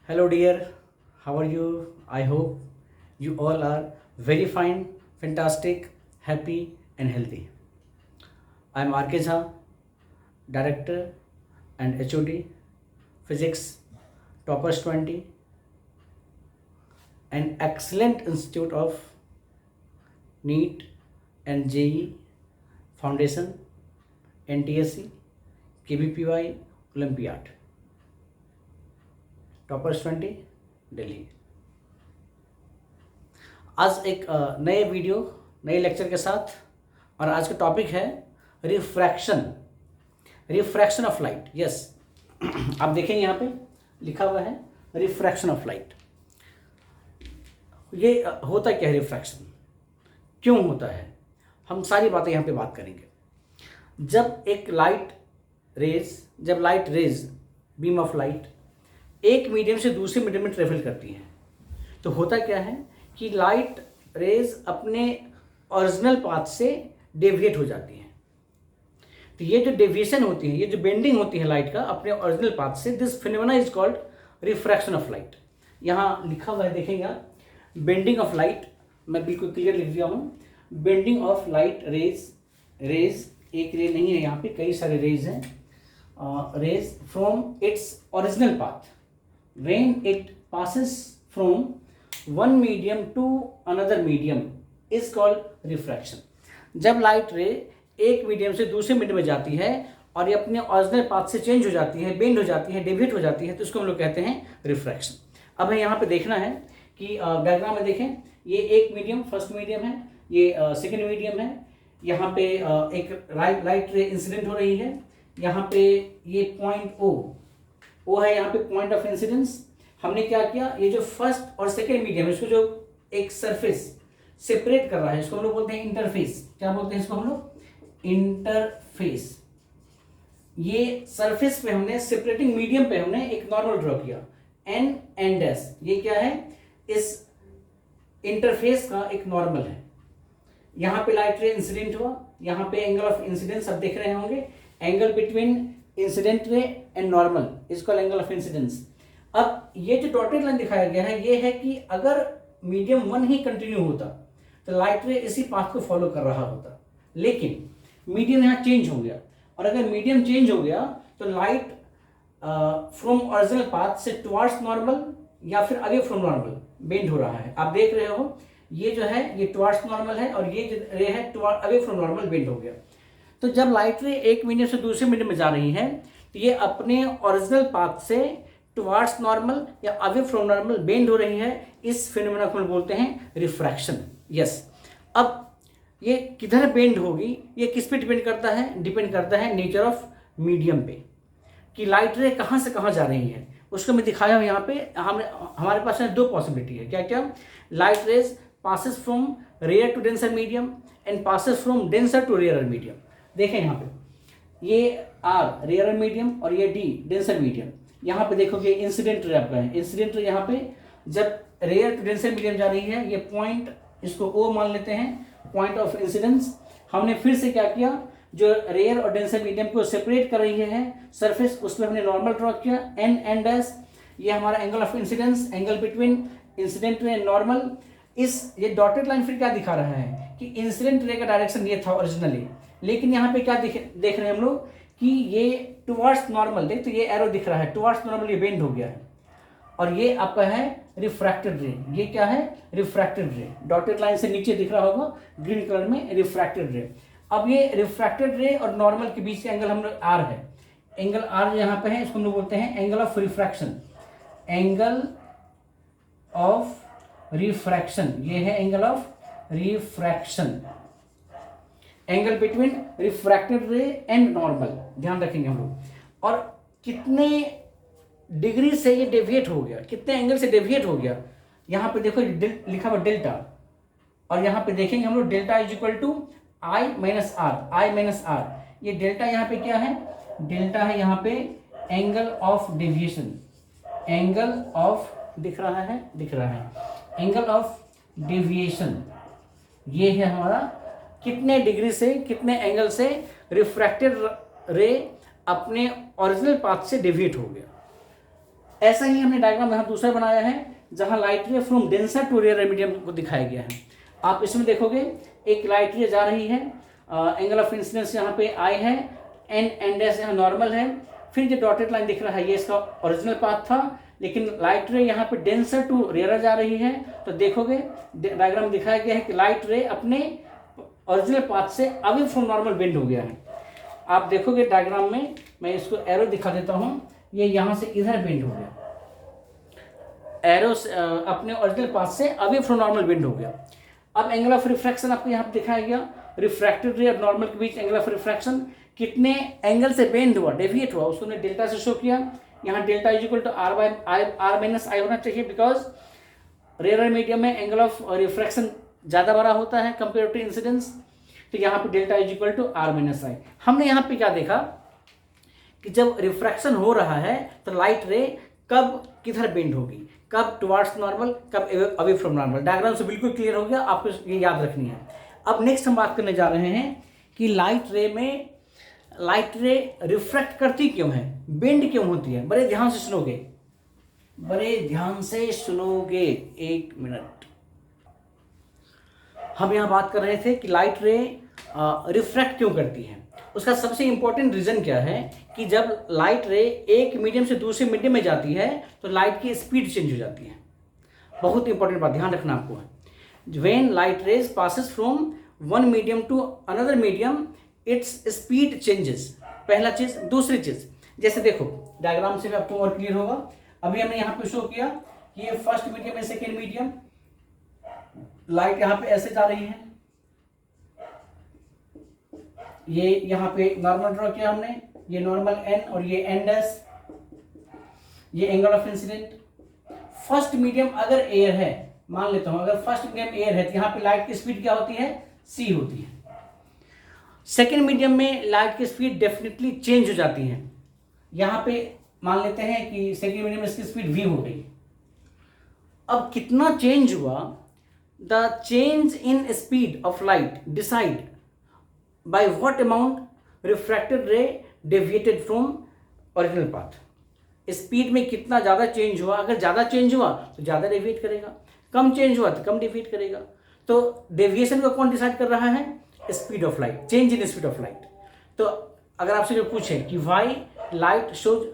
Hello, dear. How are you? I hope you all are very fine, fantastic, happy, and healthy. I am RK Jha, Director and HOD, Physics, Toppers 20, an excellent institute of NEET and JEE Foundation, NTSC, KBPY, Olympiad, Toppers 20, Delhi. आज एक नए video नए lecture के साथ, और आज का topic है रिफ्रैक्शन ऑफ लाइट। यस, आप देखेंगे यहाँ पे लिखा हुआ है रिफ्रैक्शन ऑफ लाइट। ये होता क्या है, रिफ्रैक्शन क्यों होता है, हम सारी बातें यहाँ पे बात करेंगे। जब light rays beam of light एक मीडियम से दूसरे मीडियम में ट्रेवल करती है, तो होता क्या है कि लाइट रेज अपने ओरिजिनल पाथ से डेविएट हो जाती है। तो ये जो डेविएशन होती है, ये जो बेंडिंग होती है लाइट का अपने ओरिजिनल पाथ से, this phenomena is called refraction of light. यहाँ लिखा हुआ है, देखेंगे आप, बेंडिंग ऑफ लाइट, मैं बिल्कुल क्लियर लिख दिया हूँ। बेंडिंग ऑफ लाइट रेज एक रे नहीं है, यहाँ पे कई सारे रेज हैं। Rays from its original path when it passes from one medium to another medium is called refraction। जब लाइट रे एक मीडियम से दूसरे मीडियम में जाती है और ये अपने ओरिजिनल पाथ से चेंज हो जाती है, बेंड हो जाती है, डेविएट हो जाती है, तो इसको हम लोग कहते हैं रिफ्रैक्शन। अब हमें यहाँ पे देखना है कि डायग्राम में देखें, ये एक मीडियम फर्स्ट मीडियम है, ये सेकेंड मीडियम है। यहाँ पे एक लाइट रे इंसिडेंट हो रही है। यहाँ पे ये पॉइंट ओ है, यहाँ पे पॉइंट ऑफ इंसिडेंस। हमने क्या किया, ये जो फर्स्ट और सेकेंड मीडियम है, इसको जो एक सरफेस सेपरेट कर रहा है, इसको हम लोग बोलते हैं इंटरफेस। क्या बोलते हैं इसको हम लोग? इंटरफेस। ये सरफेस पे हमने सेपरेटिंग मीडियम पे हमने एक नॉर्मल ड्रॉ किया, एन एंड एस। ये क्या है? इस इंटरफेस का एक नॉर्मल है। यहाँ पे लाइट रे इंसिडेंट हुआ, यहाँ पे एंगल ऑफ इंसिडेंस आप देख रहे होंगे, angle between incident ray and normal is called angle of incidence. अब ये जो डॉटेड लाइन दिखाया गया है, ये है कि अगर मीडियम वन ही कंटिन्यू होता तो लाइट रे इसी पाथ को फॉलो कर रहा होता, लेकिन मीडियम यहाँ चेंज हो गया, और अगर मीडियम चेंज हो गया तो लाइट फ्रॉम ओरिजिनल पाथ से टुवर्ड्स नॉर्मल या फिर अवे फ्रॉम नॉर्मल बेंड हो रहा है। आप देख रहे हो, ये जो है ये टुवर्ड्स नॉर्मल है, और ये जो रे है अवे फ्रॉम नॉर्मल बेंड हो गया। तो जब लाइट रे एक मीडियम से दूसरे मीडियम में जा रही है, तो ये अपने ओरिजिनल पाथ से टुवर्ड्स नॉर्मल या अवे फ्रॉम नॉर्मल बेंड हो रही है। इस फिनोमेना को हम बोलते हैं रिफ्रैक्शन। यस, अब ये किधर बेंड होगी, ये किस पे डिपेंड करता है? डिपेंड करता है नेचर ऑफ मीडियम पे, कि लाइट रे कहाँ से कहाँ जा रही है। उसको मैं दिखाया हूँ यहाँ पे। हमारे पास है दो पॉसिबिलिटी है। क्या क्या? Light rays passes from rarer to denser medium and passes from denser to rarer medium. देखें यहाँ पे, ये आर रेयर मीडियम और ये डी डेंसर मीडियम। यहाँ पे देखोगे इंसिडेंट रे आपका है। इंसिडेंट रे यहाँ पे जब रेयर टू डेंसर मीडियम जा रही है, ये पॉइंट, इसको ओ मान लेते हैं, पॉइंट ऑफ इंसिडेंस। हमने फिर से क्या किया, जो रेयर और डेंसर मीडियम को सेपरेट कर रही है सरफेस, उसमें हमने नॉर्मल ड्रॉ किया, एन एंड एस। ये हमारा angle of incidence, angle between incident ray and normal. ये डॉटेड लाइन फिर क्या दिखा रहा है कि इंसिडेंट रे का डायरेक्शन ये था ओरिजिनली, लेकिन यहाँ पे क्या देख रहे हैं हम लोग कि ये टुवर्ड्स नॉर्मल, देख तो ये एरो दिख रहा है, टुवर्ड्स नॉर्मल ये बेंड हो गया है, और ये आपका है रिफ्रैक्टेड रे। ये क्या है? रिफ्रैक्टेड रे। डॉटेड लाइन से नीचे दिख रहा होगा ग्रीन कलर में, रिफ्रैक्टेड रे। अब ये रिफ्रैक्टेड रे और नॉर्मल के बीच का एंगल हम लोग आर है, एंगल आर यहाँ पे है, इसको हम लोग बोलते हैं angle of refraction. Angle of refraction, ये है angle of refraction, angle between refracted रे एंड नॉर्मल, ध्यान रखेंगे हम लोग। और कितने डिग्री से ये डेविएट हो गया, कितने एंगल से डेविएट हो गया। यहाँ पे देखो लिखा हुआ डेल्टा, और यहाँ पे देखेंगे हम लोग delta is equal to i minus r. ये डेल्टा यहाँ पे क्या है? डेल्टा है यहाँ पे angle of deviation, angle of दिख रहा है एंगल ऑफ डेविएशन। ये है हमारा कितने डिग्री से, कितने एंगल से रिफ्रैक्टेड रे अपने ओरिजिनल पाथ से डेविएट हो गया। ऐसा ही हमने डायग्राम यहाँ दूसरा बनाया है जहाँ light ray from denser to rarer medium को दिखाया गया है। आप इसमें देखोगे एक लाइट रे जा रही है, एंगल ऑफ इंसिडेंस यहाँ पे आई है, एन डैश यहाँ नॉर्मल है, फिर जो डॉटेड लाइन दिख रहा है ये इसका ओरिजिनल पाथ था, लेकिन लाइट रे यहाँ पे डेंसर टू रेयर जा रही है। तो देखोगे डायग्राम दिखाया गया है कि लाइट रे अपने ओरिजिनल पाथ से अवे फ्रॉम नॉर्मल बेंड हो गया है। आप देखोगे डायग्राम में, मैं इसको एरो दिखा देता हूँ, ये यहाँ से इधर बेंड हो गया, एरो अपने ओरिजिनल पाथ से अवे फ्रॉम नॉर्मल बेंड हो गया। अब एंगल ऑफ रिफ्रैक्शन आपको यहाँ पे दिखाया गया, रिफ्रैक्टेड रे और नॉर्मल के बीच एंगल ऑफ रिफ्रैक्शन कितने एंगल से बेंड हुआ, डेविएट हुआ, उसको डेल्टा से शो किया। यहाँ delta is equal to r minus i होना चाहिए, बिकॉज रेयर मीडियम में एंगल ऑफ रिफ्रैक्शन ज़्यादा बड़ा होता है कंपेयर टू इंसिडेंस। तो यहाँ पे delta is equal to r minus i. हमने यहाँ पे क्या देखा कि जब रिफ्रैक्शन हो रहा है तो लाइट रे कब किधर बेंड होगी, कब टुवार्ड्स नॉर्मल, कब अवे फ्रॉम नॉर्मल। डायग्राम से बिल्कुल क्लियर हो गया, आपको ये याद रखनी है। अब नेक्स्ट हम बात करने जा रहे हैं कि लाइट रे रिफ्रैक्ट करती क्यों है, बेंड क्यों होती है। बड़े ध्यान से सुनोगे, बड़े ध्यान से सुनोगे, एक मिनट। हम यहाँ बात कर रहे थे कि लाइट रे रिफ्रैक्ट क्यों करती है। उसका सबसे इंपॉर्टेंट रीजन क्या है कि जब लाइट रे एक मीडियम से दूसरे मीडियम में जाती है तो लाइट की स्पीड चेंज हो जाती है। बहुत इंपॉर्टेंट बात ध्यान रखना आपको है। When light rays passes from one medium to another medium its speed changes. पहला चीज। दूसरी चीज, जैसे देखो डायग्राम से भी आपको और क्लियर होगा। अभी हमने यहाँ पे शो किया कि ये फर्स्ट मीडियम है, सेकेंड मीडियम, लाइट यहाँ पे ऐसे जा रही है, ये यहाँ पे नॉर्मल ड्रॉ किया हमने, ये नॉर्मल एन और ये एन डैश, ये angle of incident. First medium अगर एयर है, मान लेता हूं अगर फर्स्ट मीडियम एयर है तो यहाँ पे लाइट की स्पीड क्या होती है, सी होती है। सेकेंड मीडियम में लाइट की स्पीड डेफिनेटली चेंज हो जाती है। यहाँ पे मान लेते हैं कि सेकेंड मीडियम में इसकी स्पीड वी हो गई। अब कितना चेंज हुआ, the change in speed of light decide by what amount refracted रे deviated from original path. Speed में कितना ज़्यादा चेंज हुआ, अगर ज़्यादा चेंज हुआ तो ज़्यादा डेविएट करेगा, कम चेंज हुआ तो कम डेविएट करेगा। तो डेविएशन को कौन डिसाइड कर रहा है, speed of light, change in speed of light. तो अगर आपसे जो पूछे कि why light shows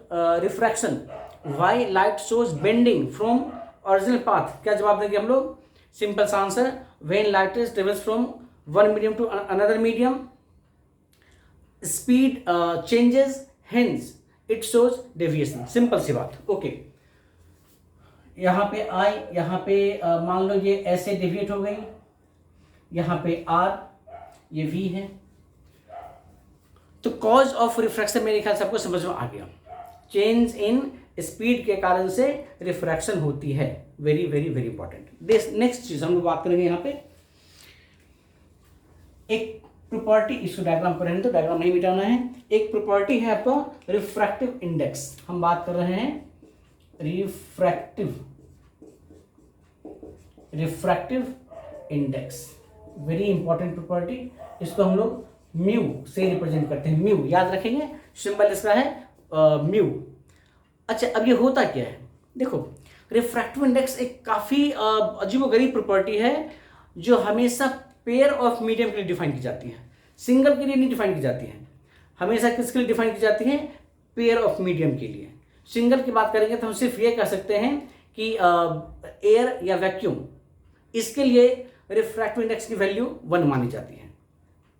refraction, why light shows bending from original path, क्या जवाब देंगे हम लोग, सिंपल सा answer, when light rays travels from one medium to another medium speed changes, hence it shows deviation. Simple सी बात। ओके, यहाँ पे आई, यहाँ पे मान लो ये ऐसे डेविएट हो गई, यहाँ पे आर, ये वी है। तो कॉज ऑफ रिफ्रैक्शन मेरे ख्याल से आपको समझ में आ गया। चेंज इन स्पीड के कारण से रिफ्रैक्शन होती है। Very very very important. Next चीज हम लोग बात करेंगे यहाँ पे एक प्रॉपर्टी, इसको डायग्राम पर रहने तो डायग्राम नहीं मिटाना है। एक प्रॉपर्टी है आपका रिफ्रैक्टिव इंडेक्स। हम बात कर रहे हैं refractive index, very important property. इसको हम लोग म्यू से रिप्रेजेंट करते हैं। म्यू याद रखेंगे, सिंबल इसका है म्यू। अच्छा, अब ये होता क्या है, देखो रिफ्रैक्टिव इंडेक्स एक काफ़ी अजीबोगरीब प्रॉपर्टी है जो हमेशा पेयर ऑफ मीडियम के लिए डिफाइन की जाती है, सिंगल के लिए नहीं डिफाइन की जाती है। हमेशा किसके लिए डिफाइन की जाती है, पेयर ऑफ मीडियम के लिए। सिंगल की बात करेंगे तो हम सिर्फ ये कह सकते हैं कि एयर या वैक्यूम, इसके लिए रिफ्रैक्टिव इंडेक्स की वैल्यू 1 मानी जाती है।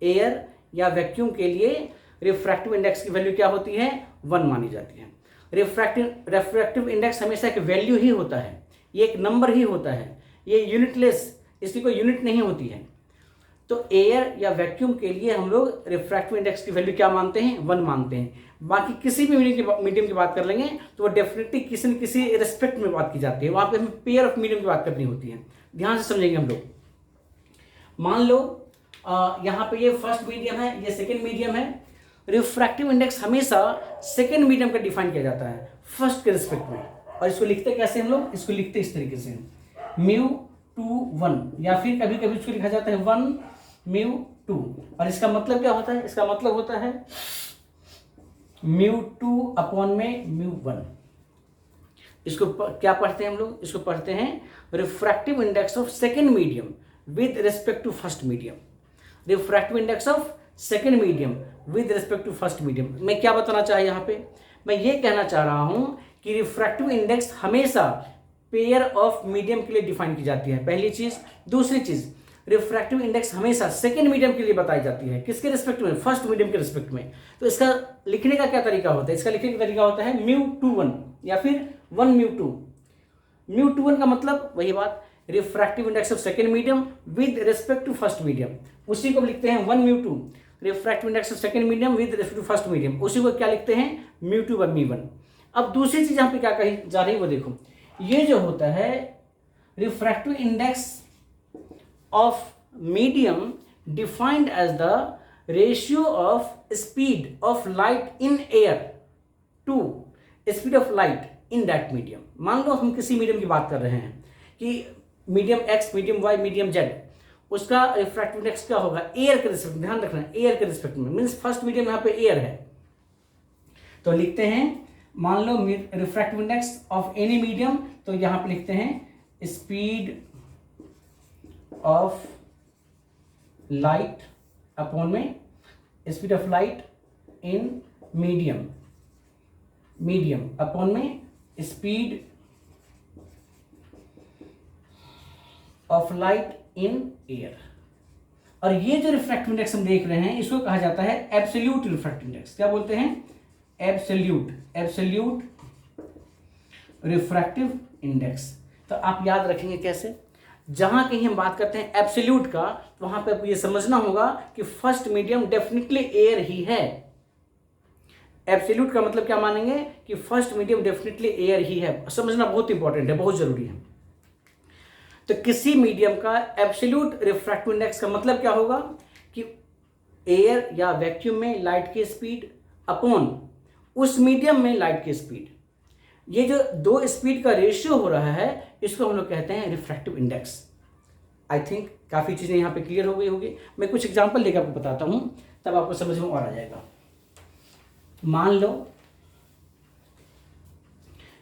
एयर या वैक्यूम के लिए रिफ्रैक्टिव इंडेक्स की वैल्यू क्या होती है, 1 मानी जाती है। रिफ्रैक्टिव इंडेक्स हमेशा एक वैल्यू ही होता है, ये एक नंबर ही होता है, ये यूनिटलेस, इसकी कोई यूनिट नहीं होती है। तो एयर या वैक्यूम के लिए हम लोग रिफ्रैक्टिव इंडेक्स की वैल्यू क्या मानते हैं, 1 मानते हैं। बाकी किसी भी मीडियम की बात कर लेंगे तो वो डेफिनेटली किसी न किसी रिस्पेक्ट में बात की जाती है, वहाँ पे हमें पेयर ऑफ मीडियम की बात करनी होती है। ध्यान से समझेंगे हम लोग। मान लो यहाँ पे ये फर्स्ट मीडियम है, ये सेकेंड मीडियम है। रिफ्रैक्टिव इंडेक्स हमेशा सेकेंड मीडियम का डिफाइन किया जाता है फर्स्ट के रिस्पेक्ट में। और इसको लिखते कैसे हम लोग, इसको लिखते इस तरीके से μ/1, या फिर कभी कभी इसको लिखा जाता है 1μ2। और इसका मतलब क्या होता है, इसका मतलब होता है μ2 अपॉन में μ1। क्या पढ़ते हैं हम लोग? इसको पढ़ते हैं refractive index of second medium with respect to first medium. Refractive index of second medium with respect to first medium. मैं क्या बताना चाह यहाँ पे? मैं ये कहना चाह रहा हूं कि रिफ्रैक्टिव इंडेक्स हमेशा पेयर ऑफ मीडियम के लिए डिफाइन की जाती है, पहली चीज। दूसरी चीज, रिफ्रैक्टिव इंडेक्स हमेशा सेकेंड मीडियम के लिए बताई जाती है। किसके रिस्पेक्ट में? फर्स्ट मीडियम के रिस्पेक्ट में। तो इसका लिखने का क्या तरीका होता है? इसका लिखने का तरीका होता है μ2 1 या फिर 1 μ2। μ2 1 का मतलब वही बात, refractive index of second medium with respect to first medium. उसी को लिखते हैं 1 μ2, refractive index of second medium with respect to first medium. उसी को क्या लिखते हैं? μ2/μ1। अब दूसरी चीज यहाँ पे क्या कही जा रही है वो देखो। ये जो होता है refractive index of medium defined as the ratio of speed of light in air to speed of light in that medium. मान लो हम किसी मीडियम की बात कर रहे हैं कि medium X, medium Y, medium Z, उसका रिफ्रैक्टिव इंडेक्स क्या होगा? एयर के रिस्पेक्ट में। ध्यान रखना, एयर के रिस्पेक्ट में, मीन्स फर्स्ट मीडियम यहाँ पे एयर है। तो लिखते हैं, मान लो refractive index of any medium, तो यहां पे लिखते हैं स्पीड ऑफ लाइट अपॉन में speed of light in medium, medium upon में speed of light in air. और ये जो रिफ्रैक्टिव इंडेक्स हम देख रहे हैं इसको कहा जाता है एब्सोल्यूट रिफ्रैक्टिव इंडेक्स। क्या बोलते हैं? Absolute refractive index. तो आप याद रखेंगे कैसे? जहां कहीं हम बात करते हैं एब्सोल्यूट का, वहां पे आपको ये समझना होगा कि फर्स्ट मीडियम डेफिनेटली एयर ही है। एब्सोल्यूट का मतलब क्या मानेंगे? कि फर्स्ट मीडियम डेफिनेटली एयर ही है। समझना बहुत इंपॉर्टेंट है, बहुत जरूरी है। तो किसी मीडियम का एब्सोल्यूट रिफ्रैक्टिव इंडेक्स का मतलब क्या होगा? कि एयर या वैक्यूम में लाइट की स्पीड अपॉन उस मीडियम में लाइट की स्पीड, ये जो दो स्पीड का रेशियो हो रहा है इसको हम लोग कहते हैं रिफ्रैक्टिव इंडेक्स। आई थिंक काफ़ी चीज़ें यहाँ पे क्लियर हो गई होगी। मैं कुछ एग्जांपल लेकर आपको बताता हूँ, तब आपको समझ में और आ जाएगा। मान लो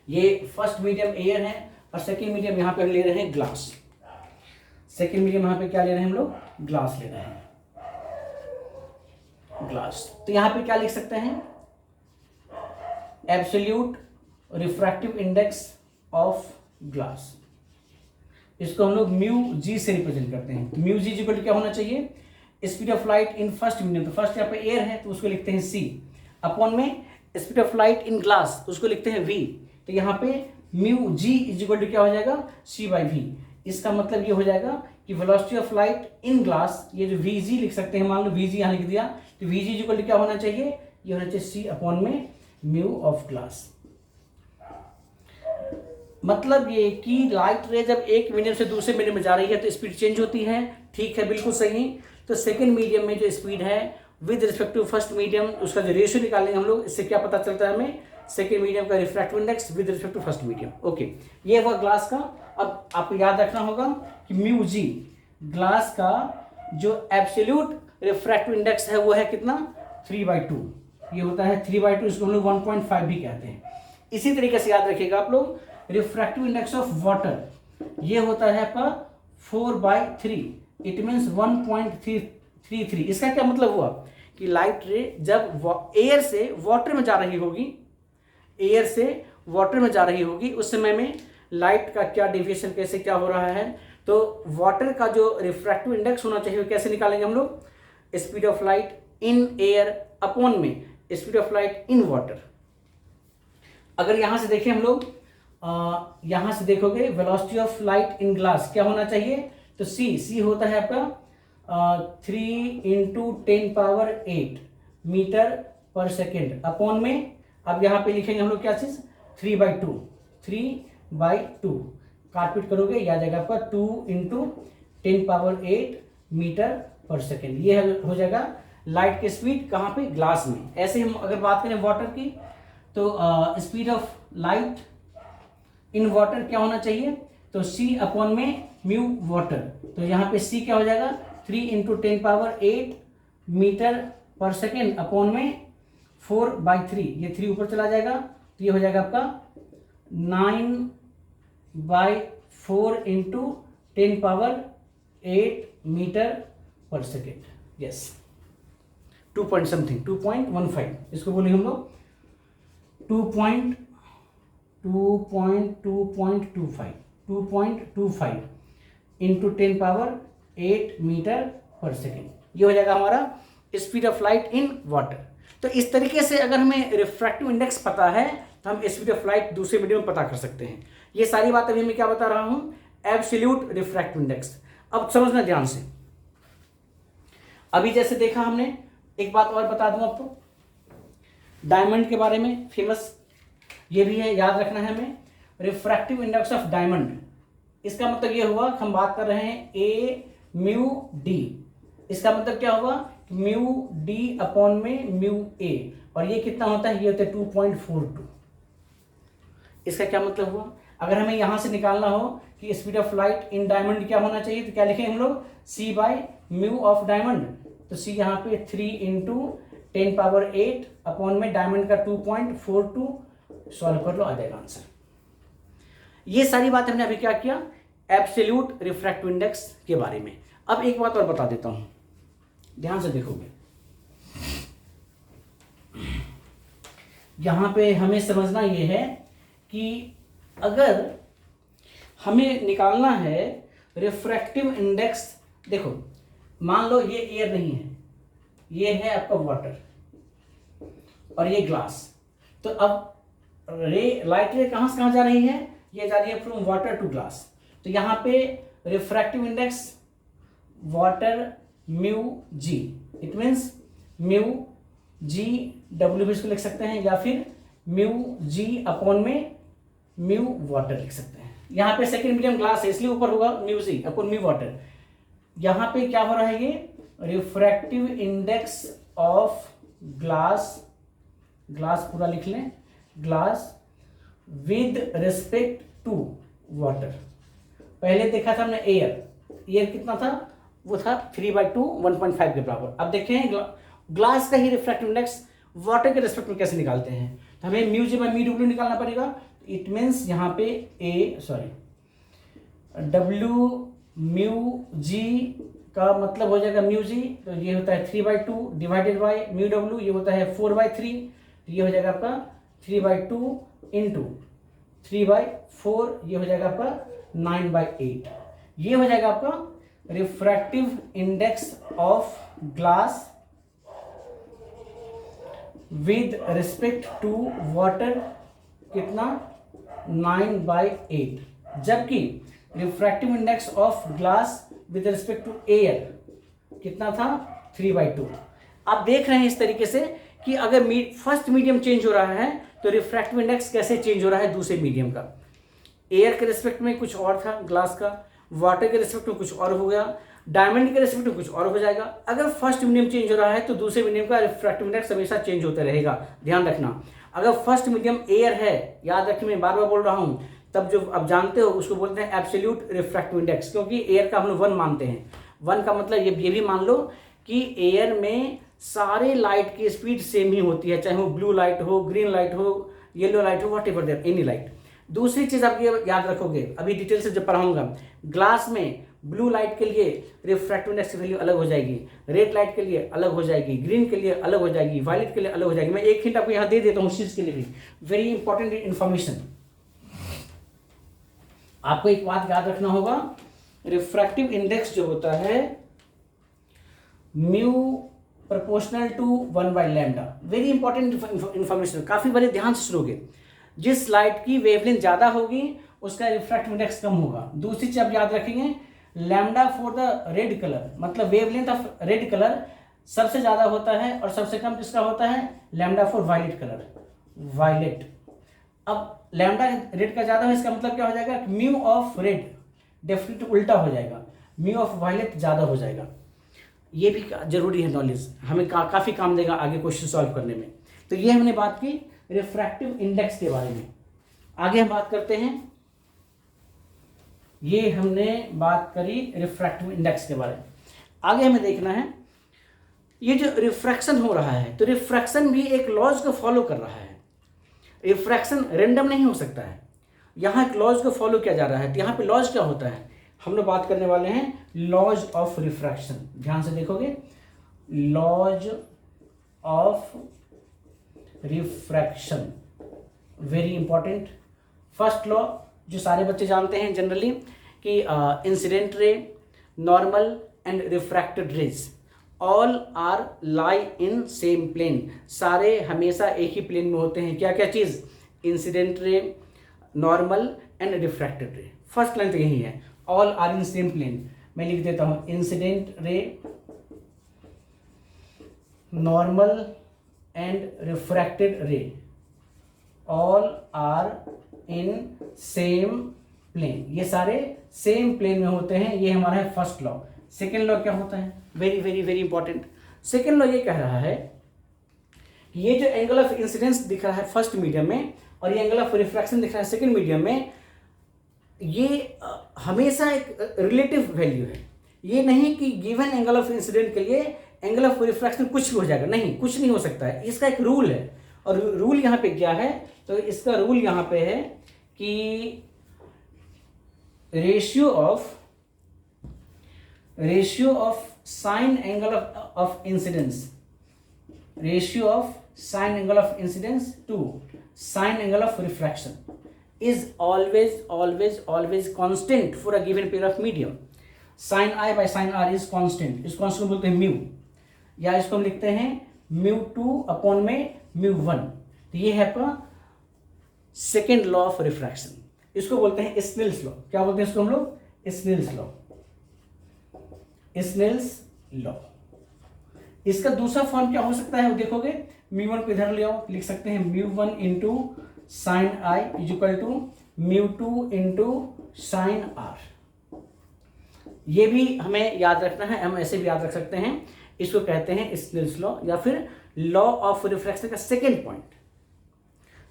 ये फर्स्ट मीडियम एयर है और सेकेंड मीडियम यहाँ पे हम ले रहे हैं ग्लास। सेकेंड मीडियम यहाँ पे क्या ले रहे हैं हम लोग? ग्लास ले रहे हैं, ग्लास। तो यहाँ पे क्या लिख सकते हैं? Absolute refractive index of glass. इसको हम लोग μg से रिप्रेजेंट करते हैं। तो μg इक्वल टू क्या होना चाहिए? Speed of light in first medium, तो फर्स्ट यहाँ पे एयर है तो उसको लिखते हैं c, अपॉन में speed of light in glass उसको लिखते हैं v। तो यहाँ पे μg इक्वल टू क्या हो जाएगा? c/v। इसका मतलब ये हो जाएगा कि velocity of light in glass, ये जो vg लिख सकते हैं, मान लो vg यहाँ लिख दिया, तो vg इक्वल टू क्या होना चाहिए? ये होना चाहिए c अपॉन में म्यू ऑफ ग्लास। मतलब ये कि लाइट रे जब एक मीडियम से दूसरे मीडियम में जा रही है तो स्पीड चेंज होती है। ठीक है, बिल्कुल सही। तो सेकेंड मीडियम में जो स्पीड है with respect to first medium, उसका जो रेशियो निकालेंगे हम लोग, इससे क्या पता चलता है हमें? सेकेंड मीडियम का refractive index with respect to first medium. Okay, ये हुआ ग्लास का। अब आपको याद रखना होगा कि μg ग्लास का जो एब्सोल्यूट रिफ्रैक्टिव इंडेक्स है वो है कितना? 3/2। ये होता है 3/2, इसको हम लोग 1.5 भी कहते हैं। इसी तरीके से याद रखिएगा आप लोग, रिफ्रैक्टिव इंडेक्स ऑफ वाटर ये होता है आपका 4/3, इट मीन्स 1.33। इसका क्या मतलब हुआ? कि लाइट रे जब एयर से वाटर में जा रही होगी, एयर से वाटर में जा रही होगी, उस समय में लाइट का क्या डेविएशन, कैसे क्या हो रहा है? तो वाटर का जो रिफ्रैक्टिव इंडेक्स होना चाहिए कैसे निकालेंगे हम लोग? Speed of light in air upon में speed of light in water. अगर यहां से देखें हम लोग, यहां से देखोगे velocity of light in glass क्या होना चाहिए? तो c होता है आपका 3 × 10⁸ मीटर पर सेकेंड अपॉन में, अब यहाँ पे लिखेंगे हम लोग क्या चीज? 3/2 काटपीट करोगे, यह आ जाएगा आपका 2 × 10⁸ मीटर पर सेकेंड। ये हो जाएगा लाइट की स्पीड कहाँ पे? ग्लास में। ऐसे हम अगर बात करें वाटर की, तो speed of light in water क्या होना चाहिए? तो c अपॉन में म्यू वाटर। तो यहाँ पे c क्या हो जाएगा? 3 × 10⁸ मीटर पर सेकेंड अपॉन में 4/3। ये 3 ऊपर चला जाएगा तो ये हो जाएगा आपका 9/4 इंटू 10⁸ मीटर पर सेकेंड। यस, 2 पॉइंट समथिंग, 2.15 इसको बोले हम लोग 2.25 इंटू 10⁸ मीटर पर सेकेंड। ये हो जाएगा हमारा speed of light in water. तो इस तरीके से अगर हमें रिफ्रैक्टिव इंडेक्स पता है तो हम स्पीड ऑफ लाइट दूसरे मीडियम में पता कर सकते हैं। ये सारी बात अभी मैं क्या बता रहा हूं, एब्सोल्यूट रिफ्रैक्टिव इंडेक्स। अब समझना ध्यान से, अभी जैसे देखा हमने, एक बात और बता दूं आपको डायमंड के बारे में, फेमस ये भी है, याद रखना है हमें, रिफ्रैक्टिव इंडेक्स ऑफ डायमंड। इसका मतलब ये हुआ, हम बात कर रहे हैं ए म्यू डी, इसका मतलब क्या हुआ, म्यू डी अपॉन में म्यू ए, और ये कितना होता है, ये होता है 2.42। इसका क्या मतलब हुआ, अगर हमें यहां से निकालना हो कि speed of light in diamond क्या होना चाहिए, तो क्या लिखेंगे हम लोग, सी बाय म्यू ऑफ डायमंड। तो सी यहाँ पे 3 इंटू 10⁸ अपॉन में डायमंड का 2.42, सॉल्व कर लो, आ जाएगा आंसर। ये सारी बात हमने अभी क्या किया, एब्सोल्यूट रिफ्रैक्टिव इंडेक्स के बारे में। अब एक बात और बता देता हूं, ध्यान से देखोगे, यहां पे हमें समझना यह है कि अगर हमें निकालना है रिफ्रैक्टिव इंडेक्स, देखो मान लो ये एयर नहीं है, ये है आपका वाटर और ये ग्लास। तो अब लाइट रे कहां से कहां जा रही है, ये जा रही है फ्रॉम वाटर टू ग्लास। तो यहां पे refractive index water mu g, it means mu g डब्ल्यू भी इसको लिख सकते हैं, या फिर म्यू जी अपॉन में म्यू वाटर लिख सकते हैं। यहाँ पे सेकेंड मीडियम ग्लास है इसलिए ऊपर होगा mu g upon mu water. यहाँ पे क्या हो रहा है, ये refractive index of glass, glass पूरा लिख लें, glass with respect to water. पहले देखा था हमने एयर, एयर कितना था, वो था 3/2 1.5 के बराबर। अब देखते हैं ग्लास का ही रिफ्रैक्टिव इंडेक्स वाटर के रिस्पेक्ट में कैसे निकालते हैं। तो हमें म्यू जी बाय म्यू डब्ल्यू निकालना पड़ेगा। इट मीन्स यहाँ पे डब्ल्यू म्यू जी का मतलब हो जाएगा म्यू जी, तो ये होता है 3/2 डिवाइडेड बाय म्यू डब्ल्यू, ये होता है 4/3, तो ये हो जाएगा आपका 3/2 इंटू 3/4, ये हो जाएगा आपका 9/8। ये हो जाएगा आपका refractive index of glass with respect to water, कितना 9/8, जबकि refractive index of glass with respect to air कितना था 3/2। आप देख रहे हैं इस तरीके से कि अगर फर्स्ट मीडियम चेंज हो रहा है तो रिफ्रैक्टिव इंडेक्स कैसे चेंज हो रहा है दूसरे मीडियम का। एयर के रिस्पेक्ट में कुछ और था ग्लास का, वाटर के रिस्पेक्ट में कुछ और हो गया, डायमंड के रेस्पेक्ट में कुछ और हो जाएगा। अगर फर्स्ट मीडियम चेंज हो रहा है तो दूसरे मीडियम का रिफ्रैक्टिव इंडेक्स हमेशा चेंज होता रहेगा, ध्यान रखना। अगर फर्स्ट मीडियम एयर है, याद रखिए मैं बार बार बोल रहा हूं, तब जो अब जानते हो उसको बोलते हैं एब्सोल्यूट रिफ्रैक्टिव इंडेक्स, क्योंकि एयर का हम लोग 1 मानते हैं। 1 का मतलब ये भी मान लो कि एयर में सारे लाइट की स्पीड सेम ही होती है, चाहे वो ब्लू लाइट हो, ग्रीन लाइट हो, येलो लाइट हो, whatever there any light. दूसरी चीज आप ये याद रखोगे, अभी डिटेल से जब पढ़ाऊंगा, ग्लास में ब्लू लाइट के लिए रिफ्रैक्टिव इंडेक्स की वैल्यू अलग हो जाएगी, रेड लाइट के लिए अलग हो जाएगी, ग्रीन के लिए अलग हो जाएगी, वायलेट के लिए अलग हो जाएगी। मैं एक हिंट आपको यहां दे देता हूं उस चीज के लिए भी, वेरी इंपॉर्टेंट इंफॉर्मेशन। आपको एक बात याद रखना होगा, रिफ्रैक्टिव इंडेक्स जो होता है mu proportional to 1/λ, very important information, काफी बड़े ध्यान से सुनोगे। जिस लाइट की वेवलेंथ ज्यादा होगी उसका रिफ्रैक्टिव इंडेक्स कम होगा। दूसरी चीज आप याद रखेंगे, lambda for the red colour, मतलब वेवलेंथ ऑफ रेड कलर सबसे ज्यादा होता है और सबसे कम किसका होता है, lambda for violet colour, violet. अब लैम्डा रेड का ज्यादा है, इसका मतलब क्या हो जाएगा, म्यू ऑफ रेड डेफिनेटली उल्टा हो जाएगा, म्यू ऑफ वायलेट ज्यादा हो जाएगा। ये भी जरूरी है नॉलेज, हमें काफी काम देगा आगे क्वेश्चन सॉल्व करने में। तो ये हमने बात की रिफ्रैक्टिव इंडेक्स के बारे में। आगे हम बात करते हैं, ये हमने बात करी रिफ्रैक्टिव इंडेक्स के बारे में। आगे हमें देखना है ये जो रिफ्रैक्शन हो रहा है, तो रिफ्रैक्शन भी एक लॉज को फॉलो कर रहा है। रिफ्रैक्शन रैंडम नहीं हो सकता है, यहाँ एक लॉज को फॉलो किया जा रहा है। तो यहाँ पे लॉज क्या होता है, हम लोग बात करने वाले हैं लॉज ऑफ रिफ्रैक्शन। ध्यान से देखोगे, laws of refraction, very important. First law जो सारे बच्चे जानते हैं जनरली कि incident ray, normal and refracted rays all are lie in same plane. सारे हमेशा एक ही प्लेन में होते हैं। क्या क्या चीज़, incident ray, normal and refracted ray. First line तो यही है, all are in same plane. मैं लिख देता हूं, incident ray, normal and refracted ray all are in same plane. ये सारे सेम प्लेन में होते हैं। ये हमारा है फर्स्ट लॉ। सेकेंड लॉ क्या होता है, very very very important. Second law ये कह रहा है कि ये जो एंगल ऑफ इंसिडेंस दिख रहा है फर्स्ट मीडियम में और ये एंगल ऑफ रिफ्रैक्शन दिख रहा है सेकेंड मीडियम में, ये हमेशा एक रिलेटिव वैल्यू है। ये नहीं कि गिवन एंगल ऑफ इंसिडेंट के लिए एंगल ऑफ रिफ्रैक्शन कुछ भी हो जाएगा, नहीं, कुछ नहीं हो सकता है। इसका एक रूल है और रूल यहाँ पे क्या है, तो इसका रूल यहाँ पे है कि ratio of sine angle of incidence, ratio of sine angle of incidence to sine angle of refraction is always constant for a given pair of medium. sin I by sin R is constant. इस constant को बोलते हैं mu, या इसको हम लिखते हैं μ2 upon में μ1। तो ये है आपका सेकेंड लॉ ऑफ रिफ्रैक्शन। इसको बोलते हैं स्नेल्स लॉ। क्या बोलते हैं इसको हम लोग, स्नेल्स लॉ, स्नेल्स लॉ। इसका दूसरा फॉर्म क्या हो सकता है, वो देखोगे, μ1 को इधर ले आओ, लिख सकते हैं μ1 into sine i is equal to μ2 into sine r. ये भी हमें याद रखना है, हम ऐसे भी याद रख सकते हैं। इसको कहते हैं स्नेल्स लॉ या फिर लॉ ऑफ रिफ्रैक्शन का सेकेंड पॉइंट।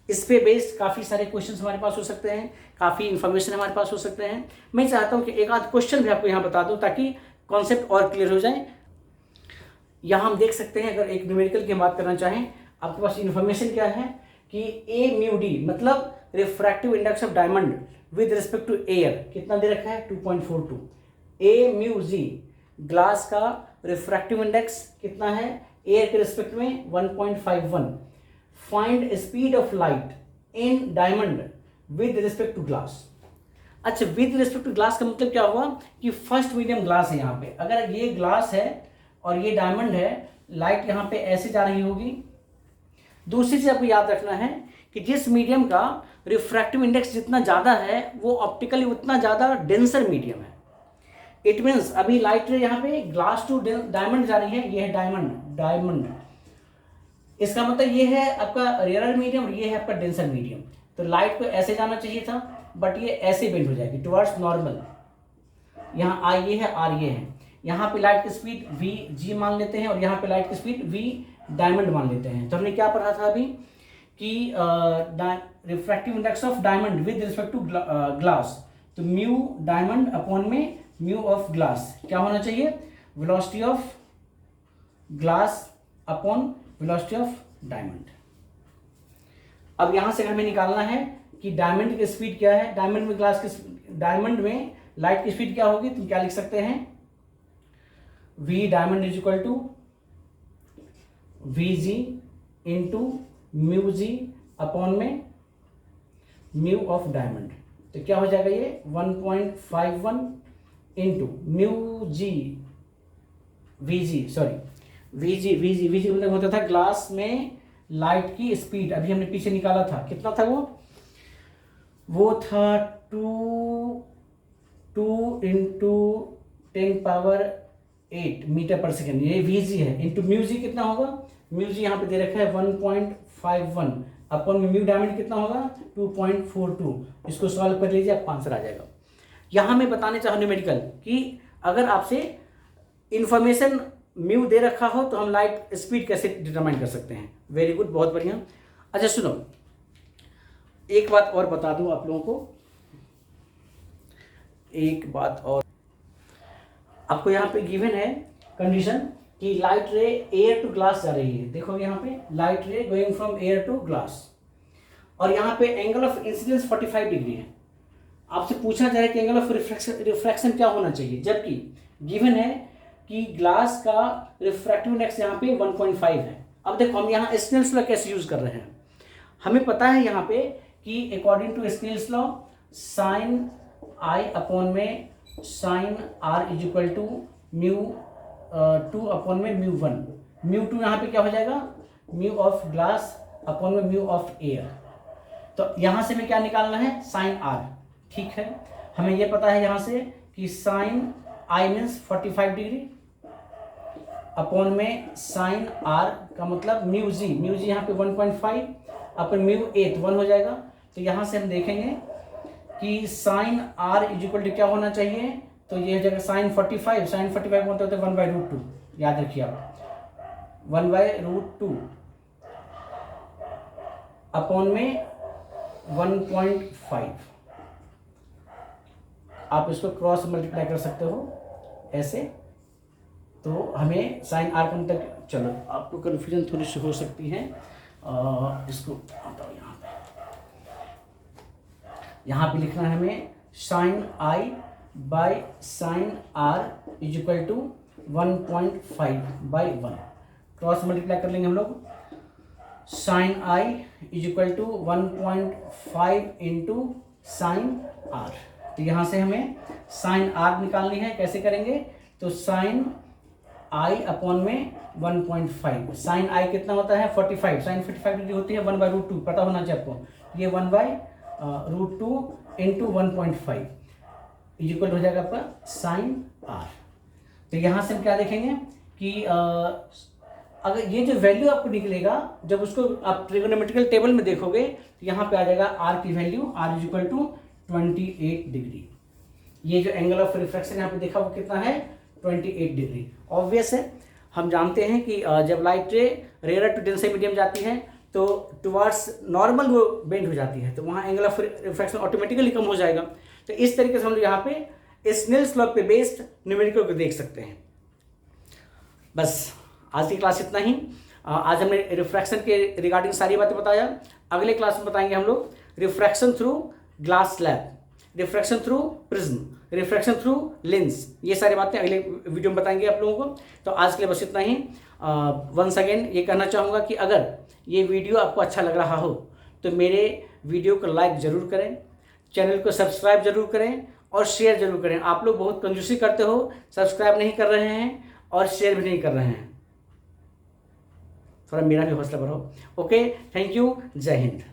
इस पे बेस्ड काफ़ी सारे क्वेश्चंस हमारे पास हो सकते हैं, काफ़ी इंफॉर्मेशन हमारे पास हो सकते हैं। मैं चाहता हूँ कि एक आध क्वेश्चन भी आपको यहाँ बता दूँ ताकि कॉन्सेप्ट और क्लियर हो जाए। यहाँ हम देख सकते हैं, अगर एक न्यूमेरिकल की बात करना चाहें, आपके पास इन्फॉर्मेशन क्या है कि ए म्यू डी मतलब refractive index of diamond with respect to air कितना दे रखा है, 2.42। ए म्यू जी ग्लास का रिफ्रैक्टिव इंडेक्स कितना है एयर के रिस्पेक्ट में, 1.51। Find speed of light in diamond with respect to glass. अच्छा, विद रिस्पेक्ट टू ग्लास का मतलब क्या हुआ कि फर्स्ट मीडियम ग्लास है यहाँ पे। अगर ये ग्लास है और ये डायमंड है, लाइट यहाँ पे ऐसे जा रही होगी। दूसरी चीज आपको याद रखना है कि जिस मीडियम का रिफ्रैक्टिव इंडेक्स जितना ज़्यादा है वो ऑप्टिकली उतना ज़्यादा डेंसर मीडियम है। इट मीन्स अभी लाइट रे यहाँ पे ग्लास टू डायमंड जा रही है, ये है डायमंड। इसका मतलब ये है आपका रेयर मीडियम और ये है आपका डेंसर मीडियम। तो लाइट को ऐसे जाना चाहिए था, बट ये ऐसे बेंड हो जाएगी टुवर्ड्स नॉर्मल। यहाँ आई ये है, आर ये है। यहाँ पे लाइट की स्पीड वी जी मान लेते हैं और यहाँ पे लाइट की स्पीड वी डायमंड मान लेते हैं। तो हमने क्या पढ़ा था अभी कि refractive index of diamond with respect to glass, तो म्यू डायमंड अपॉन में म्यू ऑफ ग्लास क्या होना चाहिए, velocity of glass upon velocity of diamond. अब यहां से हमें निकालना है कि डायमंड की स्पीड क्या है, डायमंड में लाइट की स्पीड क्या होगी। तो क्या लिख सकते हैं, v diamond is equal to v g into mu g upon में म्यू ऑफ डायमंड। तो क्या हो जाएगा ये 1.51 into mu g v g मतलब होता था ग्लास में लाइट की स्पीड। अभी हमने पीछे निकाला था, कितना था वो था 2 इंटू 10⁸ मीटर पर सेकेंड। ये वी जी है इंटू म्यू जी कितना होगा, म्यू जी यहाँ पे दे रखा है 1.51 अपन में म्यू डायमंड कितना होगा 2.42। इसको सॉल्व कर लीजिए, आपका आंसर आ जाएगा। यहाँ मैं बताने चाहूँ न्यूमेरिकल कि अगर आपसे इंफॉर्मेशन म्यू दे रखा हो तो हम लाइट स्पीड कैसे डिटरमाइन कर सकते हैं। वेरी गुड, बहुत बढ़िया। अच्छा सुनो, एक बात और बता दूं आप लोगों को, एक बात और आपको यहाँ पे गिवन है कंडीशन कि लाइट रे एयर टू ग्लास जा रही है। देखो यहाँ पे light ray going from air to glass और यहाँ पे एंगल ऑफ इंसिडेंस 45 डिग्री है। आपसे पूछा जाए कि एंगल ऑफ रिफ्रैक्शन क्या होना चाहिए, जबकि गिवन है कि ग्लास का रिफ्रैक्टिव इंडेक्स यहाँ पे 1.5 है। अब देखो हम यहाँ स्नेल्स लॉ कैसे यूज कर रहे हैं। हमें पता है यहाँ पे कि according to Snell's law sine i upon में sine r is equal to mu 2 upon में म्यू 1। म्यू 2 यहाँ पे क्या हो जाएगा, म्यू ऑफ ग्लास अपॉन में म्यू ऑफ एयर। तो यहाँ से हमें क्या निकालना है, साइन आर। ठीक है, हमें ये पता है यहाँ से कि sine i means 45 degree upon में साइन आर का मतलब म्यू जी यहाँ पे 1.5 अपन म्यू ए तो 1 हो जाएगा। तो यहाँ से हम देखेंगे कि sine r is equal to क्या होना चाहिए, तो ये हो जाएगा साइन 45 का मतलब होता है 1/√2। याद रखिए आप 1/√2 अपॉन में 1.5। आप इसको क्रॉस मल्टीप्लाई कर सकते हो ऐसे, तो हमें साइन आर का मतलब, चलो आपको कन्फ्यूजन थोड़ी सी हो सकती है, इसको हटाओ। यहाँ पे लिखना है हमें sine i by sine r is equal to 1.5/1। Cross multiply कर लेंगे हम लोग, sine i is equal to 1.5 into sine r. तो यहाँ से हमें साइन आर निकालनी है, कैसे करेंगे, तो साइन आई अपॉन में 1.5। साइन आई कितना होता है 45, साइन 45 डिग्री होती है 1/√2, पता होना चाहिए आपको। ये 1/√2 इंटू 1.5 इज इक्वल हो जाएगा आपका साइन आर। तो यहाँ से हम क्या देखेंगे कि अगर ये जो वैल्यू आपको निकलेगा, जब उसको आप ट्रिगोनोमेट्रिकल टेबल में देखोगे तो यहाँ पे आ जाएगा आर की value, r is equal to 28 degree. ये जो एंगल ऑफ रिफ्रैक्शन यहाँ पे देखा वो कितना है, 28 डिग्री। ऑब्वियस है, हम जानते हैं कि जब लाइट रे रेयर टू डेंसर मीडियम जाती है तो टुवार्ड्स नॉर्मल वो बेंड हो जाती है, तो वहाँ एंगल ऑफ रिफ्रैक्शन ऑटोमेटिकली कम हो जाएगा। तो इस तरीके से हम लोग यहाँ पे स्नेल्स लॉ पे बेस्ड न्यूमेरिकल को देख सकते हैं। बस आज की क्लास इतना ही। आज हमने रिफ्रैक्शन के रिगार्डिंग सारी बातें बताया। अगले क्लास में बताएंगे हम लोग refraction through glass slab, refraction through prism, refraction through lens, ये सारी बातें अगले वीडियो में बताएंगे आप लोगों को। तो आज के लिए बस इतना ही। वंस अगेन ये कहना चाहूँगा कि अगर ये वीडियो आपको अच्छा लग रहा हो तो मेरे वीडियो को लाइक ज़रूर करें, चैनल को सब्सक्राइब जरूर करें और शेयर जरूर करें। आप लोग बहुत कंजूसी करते हो, सब्सक्राइब नहीं कर रहे हैं और शेयर भी नहीं कर रहे हैं, थोड़ा मेरा भी हौसला बढ़ाओ। ओके, थैंक यू, जय हिंद।